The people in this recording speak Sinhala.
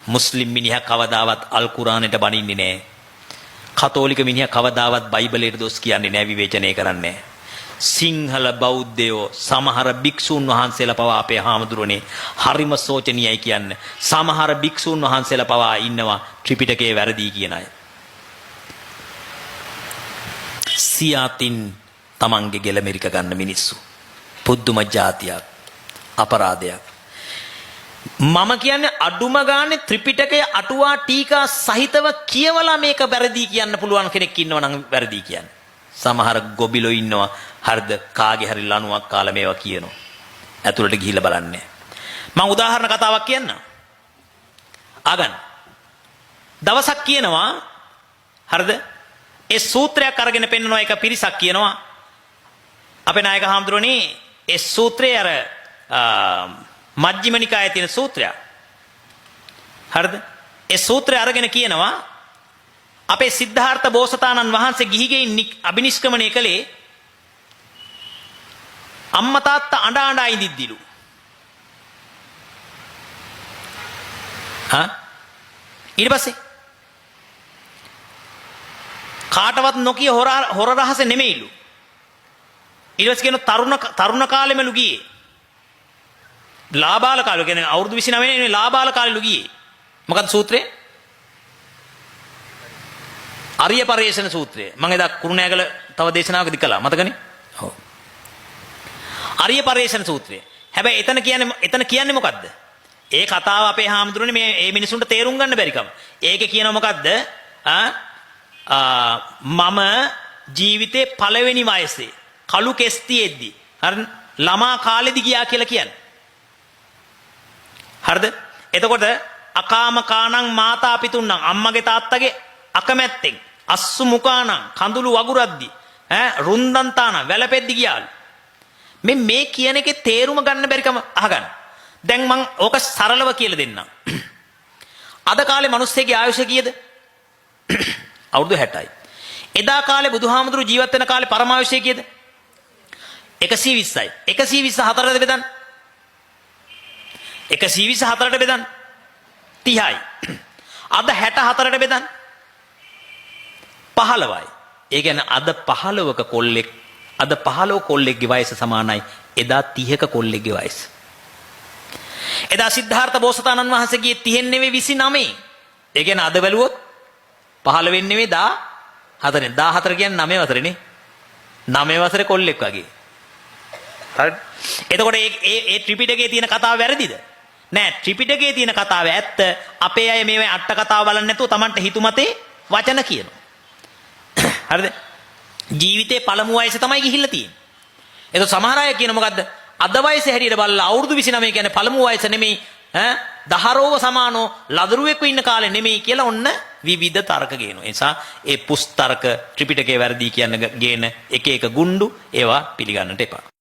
මුස්ලිම් මිනිහා කවදාවත් අල් කුරානෙට බණින්නේ නැහැ. කතෝලික මිනිහා කවදාවත් බයිබලයට දොස් කියන්නේ නැහැ, විවේචනය කරන්නේ නැහැ. සිංහල බෞද්ධයෝ සමහර භික්ෂුන් වහන්සේලා පවා අපේ හාමුදුරනේ හරිම සෝචනීයයි කියන්නේ. සමහර භික්ෂුන් වහන්සේලා පවා ඉන්නවා ත්‍රිපිටකයේ වැරදි කියන අය. සියාතින් තමන්ගේ ගෙලමෙරික ගන්න මිනිස්සු. පුදුම જાතියක්, අපරාධයක්. මම කියන්නේ අඩුම ගානේ ත්‍රිපිටකය අටුවා ටීකා සහිතව කියවලා මේක වැරදි කියන්න පුළුවන් කෙනෙක් ඉන්නවා නම් වැරදි කියන්නේ. සමහර ගොබිලෝ ඉන්නවා හරිද කාගේ හරි ලණුවක් කාලා මේවා කියනවා. ඇතුළට ගිහිල්ලා බලන්නේ. මම උදාහරණ කතාවක් කියන්නම්. ආගන්න. දවසක් කියනවා හරිද? ඒ සූත්‍රයක් අරගෙන පෙන්නනවා එක පිරිසක් කියනවා අපේ නායක හාමුදුරනේ ඒ සූත්‍රය අර මජ්ක්‍ධිම නිකායේ තියෙන සූත්‍රයක්. හරිද? ඒ සූත්‍රය අරගෙන කියනවා අපේ සිද්ධාර්ථ බෝසතාණන් වහන්සේ ගිහිගෙයින් අබිනිෂ්ක්‍මණය කළේ අම්මා තාත්තා අඬ අඬ ඉඳිද්දිලු. ඊට පස්සේ කාටවත් නොකිය හොර රහස නෙමෙයිලු. ඊට පස්සේ කියන තරුණ කාලෙමලු ගියේ. ලාබාල කාලේ කියන්නේ අවුරුදු 29 නේ ලාබාල කාලෙලු ගියේ. මොකක්ද සූත්‍රය? අරිය පරේෂණ සූත්‍රය. මම එදා කුරුණෑගල තව දේශනාවකදී කළා. මතකනේ? ඔව්. අරිය පරේෂණ සූත්‍රය. හැබැයි එතන කියන්නේ මොකද්ද? ඒ කතාව අපේ හාමුදුරනේ මේ මිනිසුන්ට තේරුම් ගන්න බැරිකම. ඒකේ කියනවා මොකද්ද? මම ජීවිතේ පළවෙනි වයසේ කළු කෙස් තියෙද්දි හරි ළමා කාලෙදි ගියා කියලා කියන්නේ. හරිද? එතකොට අකාම කාණං මාතා පිතුන්නම් අම්මගේ තාත්තගේ අකමැත්තෙන් අස්සු මුකාණං කඳුළු වගුරද්දි රුන්දන්තාන වැළපෙද්දි ගියාලු. මේ කියන එකේ තේරුම ගන්න බැරිකම අහගන්න. දැන් මං ඕක සරලව කියලා දෙන්නම්. අද කාලේ මිනිස්සෙගේ ආයුෂ කීයද? අවුරුදු 60යි. එදා කාලේ බුදුහාමුදුරු ජීවත් වෙන කාලේ පරමායුෂය කීයද? 120යි. 120 4ට බෙදන්න. 120 4ට බෙදන්න 30යි. අද 64ට බෙදන්න 15යි. ඒ කියන්නේ අද 15ක කොල්ලෙක් අද 15 කොල්ලෙක්ගේ වයස සමානයි එදා 30ක කොල්ලෙක්ගේ වයස. එදා සිද්ධාර්ථ බෝසතාණන් වහන්සේගේ 30 නෙවෙයි 29. ඒ කියන්නේ අද බැලුවොත් 15 වෙන්නේ නෙවෙයි 14. 14 කියන්නේ 9 වසරේනේ. 9 වසරේ කොල්ලෙක් වගේ. හරි. එතකොට ඒ ත්‍රිපිටකයේ තියෙන කතාව වැරදිද? නෑ, ත්‍රිපිටකයේ තියෙන කතාව ඇත්ත. අපේ අය මේවේ අට කතාව බලන්නේ නැතුව Tamanට හිතුමතේ වචන කියනවා. හරිද? ජීවිතේ පළමු වයසේ තමයි ගිහිල්ලා තියෙන්නේ. ඒක සමහර අය කියන මොකද්ද? අද වයසේ හැටියට බලලා අවුරුදු 29 කියන්නේ පළමු වයස නෙමෙයි දහරෝව සමානෝ ලදරුවෙක්ව ඉන්න කාලේ නෙමෙයි කියලා ඔන්න විවිධ තර්ක ගේනවා. ඒ නිසා ඒ පුස්තර්ක ත්‍රිපිටකයේ වැරදි කියන ගේන එක එක ගුඬු ඒවා පිළිගන්නට එපා.